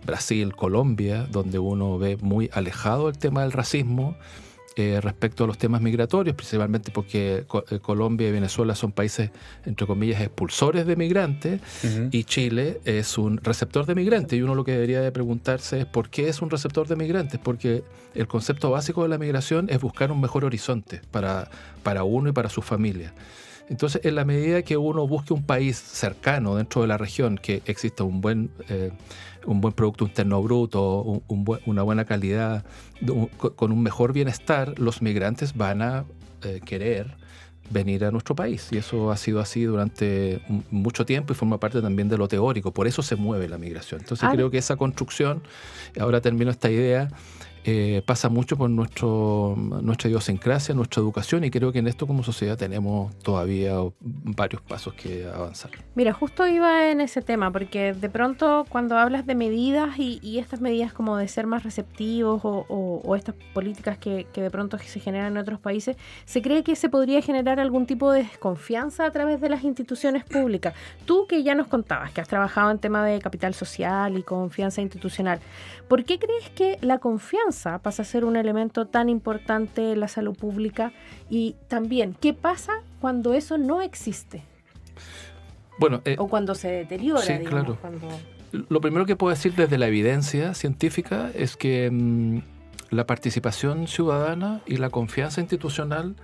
Brasil, Colombia, donde uno ve muy alejado el tema del racismo respecto a los temas migratorios, principalmente porque Colombia y Venezuela son países, entre comillas, expulsores de migrantes, y Chile es un receptor de migrantes. Y uno lo que debería de preguntarse es ¿por qué es un receptor de migrantes? Porque el concepto básico de la migración es buscar un mejor horizonte para uno y para su familia. Entonces, en la medida que uno busque un país cercano dentro de la región, que exista un buen Producto Interno Bruto, una buena calidad, con un mejor bienestar, los migrantes van a querer venir a nuestro país. Y eso ha sido así durante mucho tiempo y forma parte también de lo teórico. Por eso se mueve la migración. Entonces creo que esa construcción, ahora termino esta idea, pasa mucho por nuestra idiosincrasia, nuestra educación, y creo que en esto como sociedad tenemos todavía varios pasos que avanzar. Mira, justo iba en ese tema, porque de pronto cuando hablas de medidas y estas medidas como de ser más receptivos o estas políticas que de pronto se generan en otros países, se cree que se podría generar algún tipo de desconfianza a través de las instituciones públicas. Tú, que ya nos contabas que has trabajado en tema de capital social y confianza institucional, ¿por qué crees que la confianza pasa a ser un elemento tan importante en la salud pública? Y también, ¿qué pasa cuando eso no existe? Bueno, o cuando se deteriora, sí, digamos. Claro. Lo primero que puedo decir desde la evidencia científica es que la participación ciudadana y la confianza institucional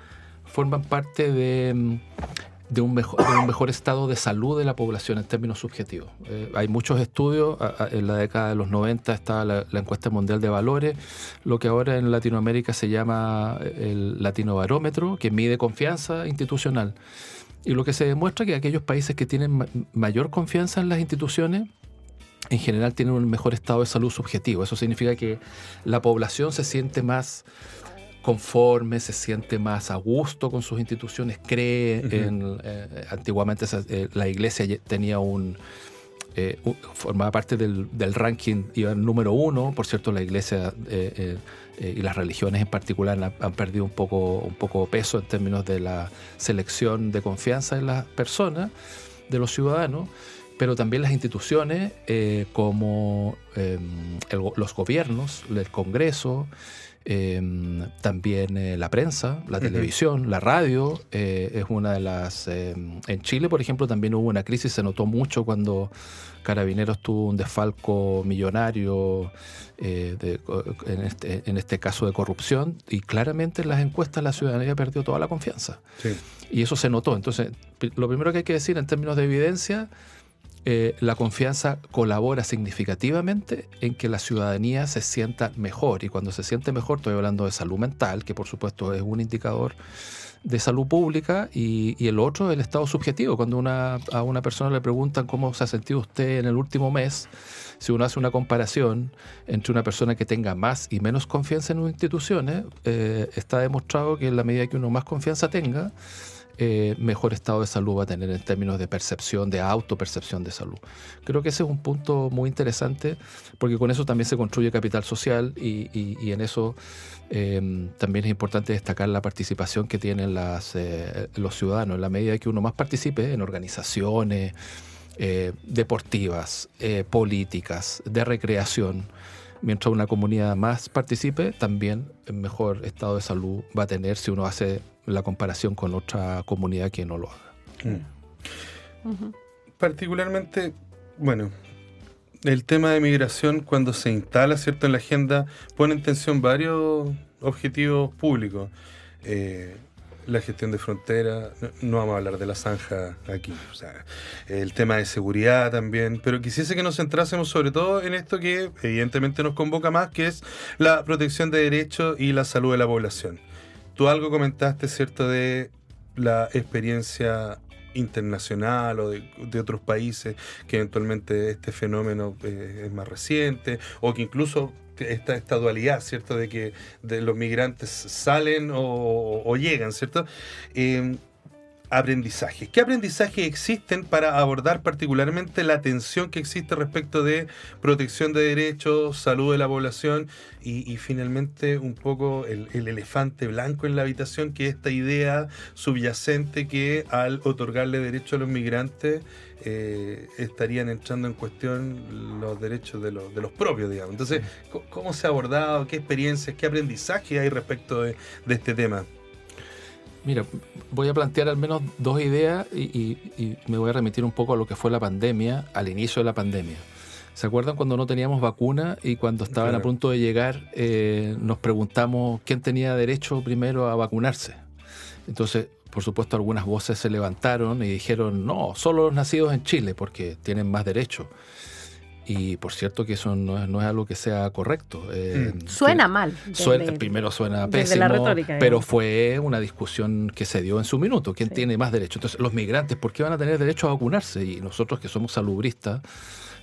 forman parte de un mejor estado de salud de la población en términos subjetivos. Hay muchos estudios. En la década de los 90 estaba la encuesta mundial de valores, lo que ahora en Latinoamérica se llama el Latinobarómetro, que mide confianza institucional. Y lo que se demuestra es que aquellos países que tienen mayor confianza en las instituciones, en general tienen un mejor estado de salud subjetivo. Eso significa que la población se siente más conforme, se siente más a gusto con sus instituciones, cree en... antiguamente la iglesia tenía formaba parte del ranking, iba en número 1. Por cierto, la iglesia y las religiones en particular han perdido un poco peso en términos de la selección de confianza en las personas, de los ciudadanos, pero también las instituciones como los gobiernos, el Congreso, también la prensa, la televisión, la radio, es una de las... en Chile, por ejemplo, también hubo una crisis, se notó mucho cuando Carabineros tuvo un desfalco millonario, en este caso de corrupción, y claramente en las encuestas la ciudadanía perdió toda la confianza. Sí. Y eso se notó. Entonces, lo primero que hay que decir en términos de evidencia, la confianza colabora significativamente en que la ciudadanía se sienta mejor, y cuando se siente mejor estoy hablando de salud mental, que por supuesto es un indicador de salud pública, y el otro, el estado subjetivo. Cuando a una persona le preguntan cómo se ha sentido usted en el último mes, si uno hace una comparación entre una persona que tenga más y menos confianza en las instituciones, está demostrado que en la medida que uno más confianza tenga, mejor estado de salud va a tener en términos de percepción, de autopercepción de salud. Creo que ese es un punto muy interesante, porque con eso también se construye capital social, y en eso también es importante destacar la participación que tienen los ciudadanos. En la medida que uno más participe en organizaciones deportivas, políticas, de recreación, mientras una comunidad más participe, también mejor estado de salud va a tener si uno hace la comparación con otra comunidad que no lo haga. Particularmente, bueno, el tema de migración, cuando se instala, ¿cierto?, en la agenda, pone en tensión varios objetivos públicos. La gestión de frontera, no vamos a hablar de la zanja aquí, o sea, el tema de seguridad también, pero quisiese que nos centrásemos sobre todo en esto que evidentemente nos convoca más, que es la protección de derechos y la salud de la población. Tú algo comentaste, ¿cierto?, de la experiencia internacional o de otros países, que eventualmente este fenómeno es más reciente, o que incluso esta dualidad, ¿cierto?, de que los migrantes salen o llegan, ¿cierto? Aprendizajes. ¿Qué aprendizajes existen para abordar particularmente la tensión que existe respecto de protección de derechos, salud de la población y finalmente un poco el elefante blanco en la habitación, que es esta idea subyacente que al otorgarle derechos a los migrantes estarían entrando en cuestión los derechos de los propios, digamos? Entonces, ¿cómo se ha abordado? ¿Qué experiencias, qué aprendizaje hay respecto de este tema? Mira, voy a plantear al menos dos ideas y me voy a remitir un poco a lo que fue la pandemia, al inicio de la pandemia. ¿Se acuerdan cuando no teníamos vacuna y cuando estaban a punto de llegar nos preguntamos quién tenía derecho primero a vacunarse? Entonces, por supuesto, algunas voces se levantaron y dijeron, no, solo los nacidos en Chile, porque tienen más derechos. Y por cierto que eso no es algo que sea correcto. Suena mal. Primero suena pésimo, desde la retórica, pero fue una discusión que se dio en su minuto. ¿Quién tiene más derechos? Entonces, los migrantes, ¿por qué van a tener derecho a vacunarse? Y nosotros que somos salubristas,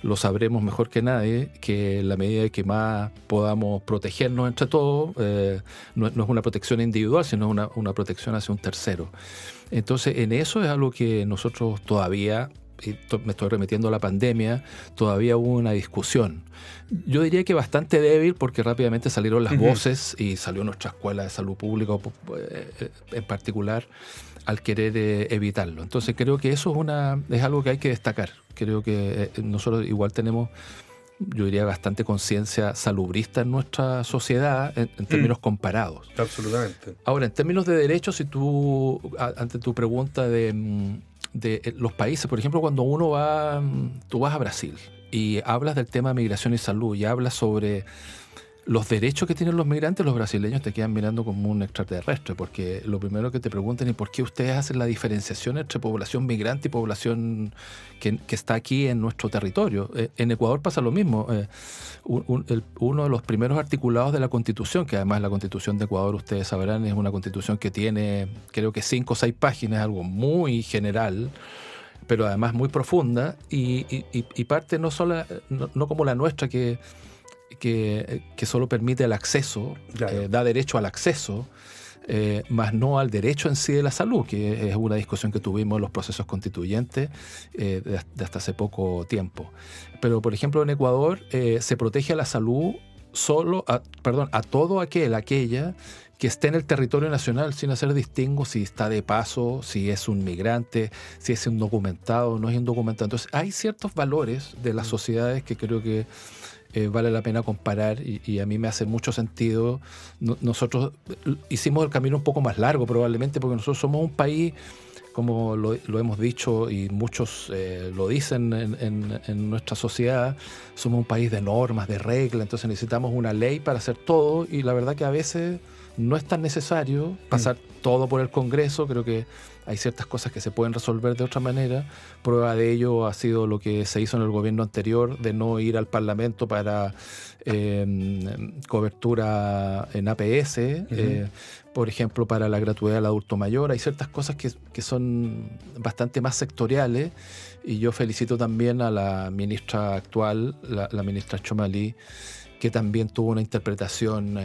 lo sabremos mejor que nadie, que en la medida de que más podamos protegernos entre todos, no es una protección individual, sino una protección hacia un tercero. Entonces, en eso es algo que nosotros todavía, y me estoy remitiendo a la pandemia, todavía hubo una discusión. Yo diría que bastante débil, porque rápidamente salieron las voces y salió nuestra escuela de salud pública en particular al querer evitarlo. Entonces creo que eso es algo que hay que destacar. Creo que nosotros igual tenemos, yo diría, bastante conciencia salubrista en nuestra sociedad en términos comparados. Absolutamente. Ahora, en términos de derechos, si tú, ante tu pregunta de los países, por ejemplo, cuando tú vas a Brasil y hablas del tema de migración y salud y hablas sobre los derechos que tienen los migrantes, los brasileños te quedan mirando como un extraterrestre, porque lo primero que te preguntan es por qué ustedes hacen la diferenciación entre población migrante y población que está aquí en nuestro territorio. En Ecuador pasa lo mismo. Uno de los primeros articulados de la Constitución, que además la Constitución de Ecuador, ustedes sabrán, es una Constitución que tiene, creo que 5 o 6 páginas, algo muy general, pero además muy profunda, y parte no como la nuestra, que solo permite el acceso, claro, da derecho al acceso, más no al derecho en sí de la salud, que es una discusión que tuvimos en los procesos constituyentes de hasta hace poco tiempo. Pero, por ejemplo, en Ecuador se protege a la salud a todo aquella que esté en el territorio nacional sin hacer distingo si está de paso, si es un migrante, si es indocumentado o no es indocumentado. Entonces, hay ciertos valores de las sociedades que creo que vale la pena comparar, y a mí me hace mucho sentido. Nosotros hicimos el camino un poco más largo probablemente, porque nosotros somos un país, como lo hemos dicho y muchos lo dicen en nuestra sociedad, somos un país de normas, de reglas, entonces necesitamos una ley para hacer todo, y la verdad que a veces no es tan necesario pasar todo por el Congreso. Creo que hay ciertas cosas que se pueden resolver de otra manera. Prueba de ello ha sido lo que se hizo en el gobierno anterior, de no ir al Parlamento para cobertura en APS, por ejemplo, para la gratuidad del adulto mayor. Hay ciertas cosas que son bastante más sectoriales, y yo felicito también a la ministra actual, la ministra Chomalí, que también tuvo una interpretación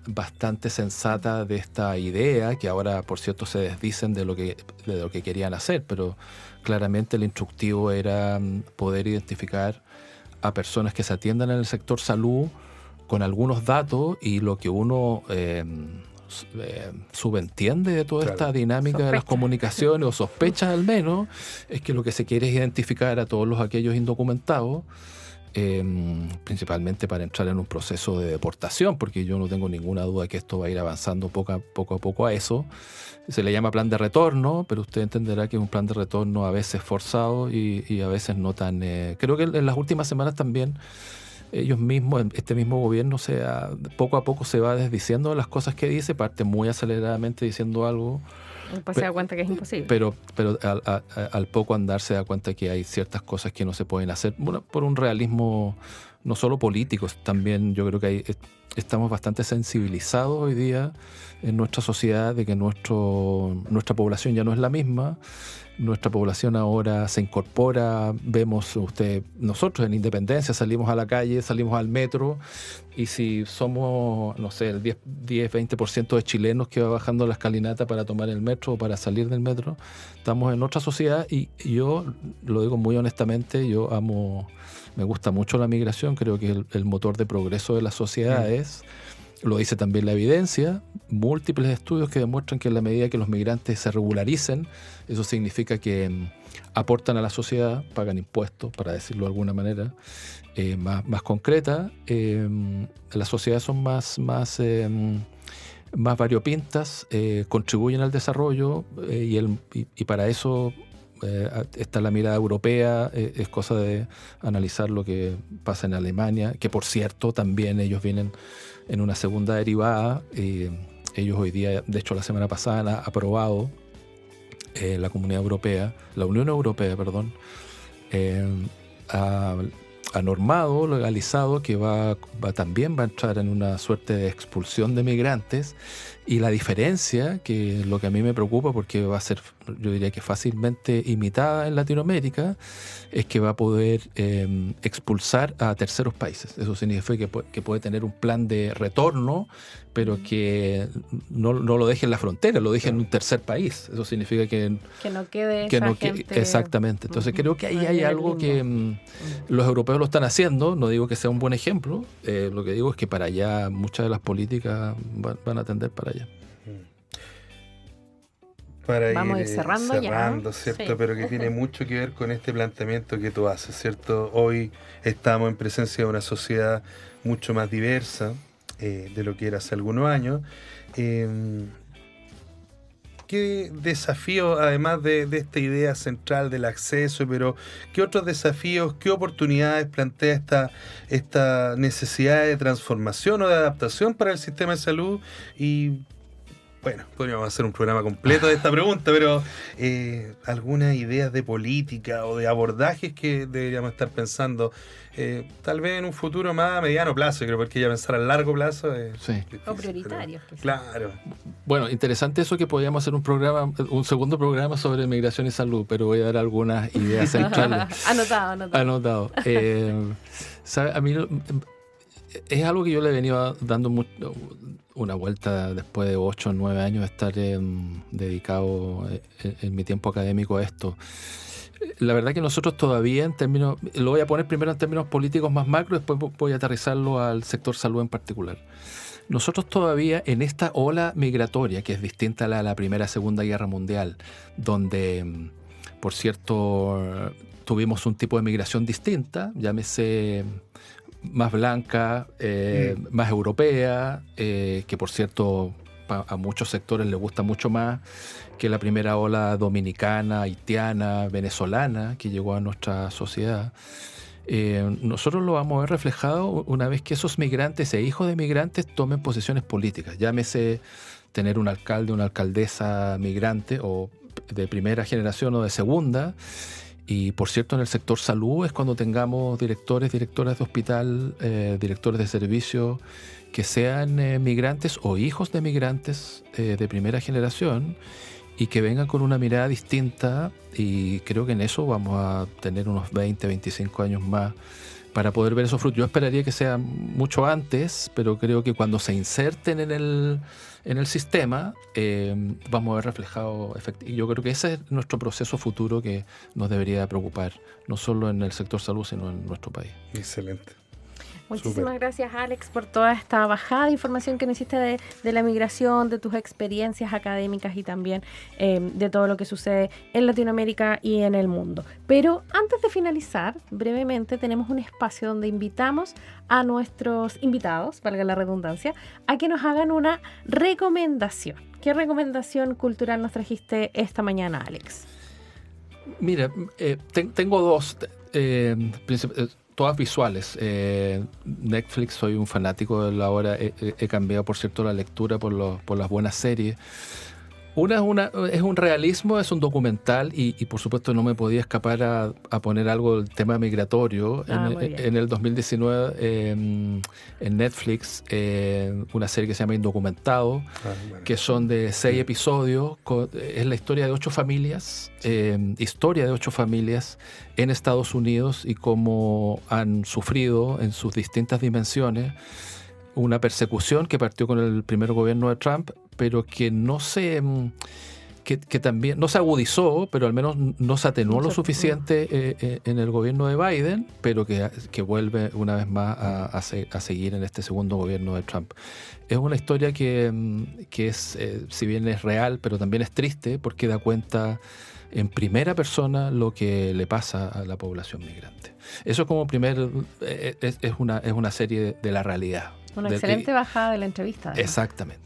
bastante sensata de esta idea, que ahora, por cierto, se desdicen de lo que querían hacer, pero claramente el instructivo era poder identificar a personas que se atiendan en el sector salud con algunos datos, y lo que uno subentiende de toda esta dinámica de las comunicaciones, o sospechas al menos, es que lo que se quiere es identificar a todos aquellos indocumentados, principalmente para entrar en un proceso de deportación, porque yo no tengo ninguna duda que esto va a ir avanzando poco a poco a eso. Se le llama plan de retorno, pero usted entenderá que es un plan de retorno a veces forzado y a veces no tan... creo que en las últimas semanas también ellos mismos, este mismo gobierno, poco a poco se va desdiciendo de las cosas que dice, parte muy aceleradamente diciendo algo, pues se da cuenta que es imposible. Pero al poco andar se da cuenta que hay ciertas cosas que no se pueden hacer, por un realismo no solo político, también yo creo que estamos bastante sensibilizados hoy día en nuestra sociedad de que nuestra población ya no es la misma. Nuestra población ahora se incorpora, nosotros en Independencia salimos a la calle, salimos al metro, y si somos, no sé, el 10-20% de chilenos que va bajando la escalinata para tomar el metro o para salir del metro, estamos en otra sociedad, y yo lo digo muy honestamente, me gusta mucho la migración, creo que el motor de progreso de la sociedad lo dice también la evidencia, múltiples estudios que demuestran que en la medida que los migrantes se regularicen, eso significa que aportan a la sociedad, pagan impuestos, para decirlo de alguna manera más concreta. Las sociedades son más variopintas, contribuyen al desarrollo, y para eso está la mirada europea. Es cosa de analizar lo que pasa en Alemania, que por cierto también ellos vienen en una segunda derivada, Ellos hoy día, de hecho la semana pasada, han aprobado la Unión Europea, ha normado, legalizado que también va a entrar en una suerte de expulsión de migrantes, y la diferencia, que es lo que a mí me preocupa porque va a ser, yo diría que fácilmente imitada en Latinoamérica, es que va a poder expulsar a terceros países. Eso significa que puede tener un plan de retorno, pero que no lo deje en la frontera, lo deje en un tercer país. Eso significa que no quede esa gente. Exactamente. Entonces creo que ahí hay algo que los europeos lo están haciendo. No digo que sea un buen ejemplo. Lo que digo es que para allá muchas de las políticas van a tender para allá. Vamos a ir cerrando ya, ¿cierto? Sí. Pero que tiene mucho que ver con este planteamiento que tú haces, ¿cierto? Hoy estamos en presencia de una sociedad mucho más diversa de lo que era hace algunos años. ¿Qué desafíos, además de esta idea central del acceso, pero qué otros desafíos, qué oportunidades plantea esta necesidad de transformación o de adaptación para el sistema de salud? Y bueno, podríamos hacer un programa completo de esta pregunta, pero algunas ideas de política o de abordajes que deberíamos estar pensando, tal vez en un futuro más a mediano plazo, creo, porque ya pensar a largo plazo es difícil, o prioritarios. Claro. Bueno, interesante eso, que podríamos hacer un segundo programa sobre migración y salud, pero voy a dar algunas ideas centrales. Anotado. ¿Sabe? A mí es algo que yo le he venido dando una vuelta después de 8 o 9 años de estar dedicado en mi tiempo académico a esto. La verdad que nosotros todavía, lo voy a poner primero en términos políticos más macro, después voy a aterrizarlo al sector salud en particular. Nosotros todavía en esta ola migratoria, que es distinta a la Primera y Segunda Guerra Mundial, donde, por cierto, tuvimos un tipo de migración distinta, llámese más blanca, más europea, que por cierto a muchos sectores les gusta mucho más que la primera ola dominicana, haitiana, venezolana que llegó a nuestra sociedad. Nosotros lo vamos a ver reflejado una vez que esos migrantes e hijos de migrantes tomen posiciones políticas, llámese tener un alcalde, una alcaldesa migrante o de primera generación o de segunda. Y por cierto, en el sector salud es cuando tengamos directores, directoras de hospital, directores de servicio que sean migrantes o hijos de migrantes de primera generación y que vengan con una mirada distinta, y creo que en eso vamos a tener unos 20, 25 años más para poder ver esos frutos. Yo esperaría que sea mucho antes, pero creo que cuando se inserten en el sistema vamos a ver reflejado y yo creo que ese es nuestro proceso futuro que nos debería preocupar, no solo en el sector salud, sino en nuestro país. Excelente. Muchísimas gracias, Alex, por toda esta bajada de información que nos hiciste de la migración, de tus experiencias académicas y también de todo lo que sucede en Latinoamérica y en el mundo. Pero antes de finalizar, brevemente, tenemos un espacio donde invitamos a nuestros invitados, valga la redundancia, a que nos hagan una recomendación. ¿Qué recomendación cultural nos trajiste esta mañana, Alex? Mira, tengo dos. Todas visuales. Netflix, soy un fanático de la hora. He cambiado, por cierto, la lectura por las buenas series. Una es un realismo, es un documental y por supuesto no me podía escapar a poner algo del tema migratorio. En el 2019 en Netflix, una serie que se llama Indocumentado, que son de 6 episodios. Es la historia de 8 familias, historia de 8 familias en Estados Unidos y cómo han sufrido en sus distintas dimensiones una persecución que partió con el primer gobierno de Trump, pero que que también no se agudizó, pero al menos no se atenuó lo suficiente en el gobierno de Biden, pero que vuelve una vez más a seguir en este segundo gobierno de Trump. Es una historia que es, si bien es real, pero también es triste porque da cuenta en primera persona lo que le pasa a la población migrante. Eso como es una serie de la realidad. Una excelente bajada de la entrevista. Además. Exactamente.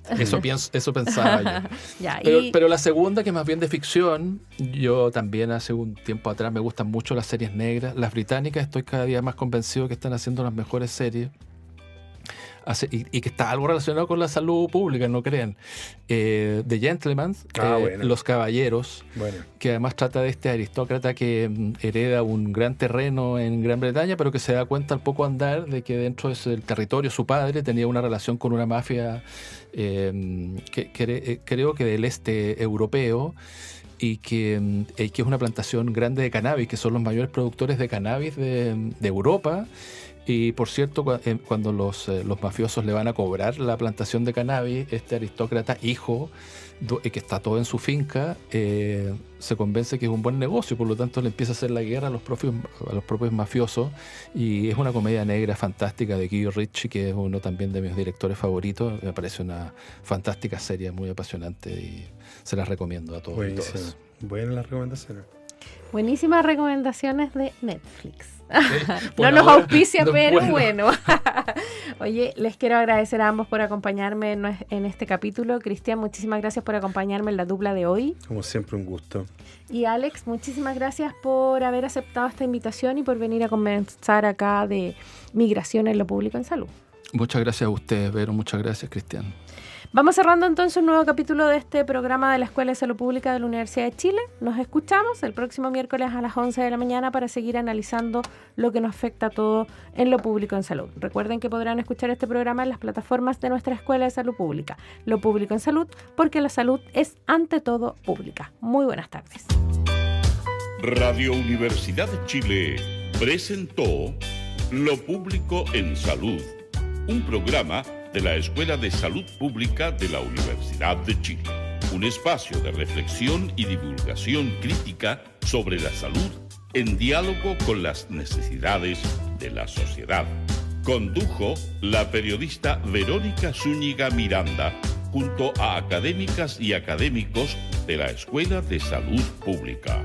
Eso pensaba yo. Pero la segunda, que es más bien de ficción, yo también hace un tiempo atrás me gustan mucho las series negras. Las británicas estoy cada día más convencido que están haciendo las mejores series. y que está algo relacionado con la salud pública, no crean. The Gentleman, bueno. Los Caballeros, Bueno. que además trata de este aristócrata que hereda un gran terreno en Gran Bretaña, pero que se da cuenta al poco andar de que dentro del territorio su padre tenía una relación con una mafia, creo que del este europeo, y que es una plantación grande de cannabis, que son los mayores productores de cannabis de Europa. Y por cierto, cuando los mafiosos le van a cobrar la plantación de cannabis, este aristócrata, hijo, que está todo en su finca, se convence que es un buen negocio, por lo tanto le empieza a hacer la guerra a los propios mafiosos. Y es una comedia negra fantástica de Guy Ritchie, que es uno también de mis directores favoritos. Me parece una fantástica serie, muy apasionante, y se las recomiendo a todos. Buenísimo. Buenas las recomendaciones. Buenísimas recomendaciones de Netflix. Por no nos ahora, auspicia, no, pero bueno. Oye, les quiero agradecer a ambos por acompañarme en este capítulo. Cristian, muchísimas gracias por acompañarme en la dupla de hoy. Como siempre, un gusto. Y Alex, muchísimas gracias por haber aceptado esta invitación y por venir a conversar acá de migración en lo público en salud. Muchas gracias a ustedes, Vero. Muchas gracias, Cristian. Vamos cerrando entonces un nuevo capítulo de este programa de la Escuela de Salud Pública de la Universidad de Chile. Nos escuchamos el próximo miércoles a las 11 de la mañana para seguir analizando lo que nos afecta a todo en lo público en salud. Recuerden que podrán escuchar este programa en las plataformas de nuestra Escuela de Salud Pública. Lo público en salud, porque la salud es ante todo pública. Muy buenas tardes. Radio Universidad de Chile presentó Lo Público en Salud, un programa de la Escuela de Salud Pública de la Universidad de Chile. Un espacio de reflexión y divulgación crítica sobre la salud en diálogo con las necesidades de la sociedad. Condujo la periodista Verónica Zúñiga Miranda junto a académicas y académicos de la Escuela de Salud Pública.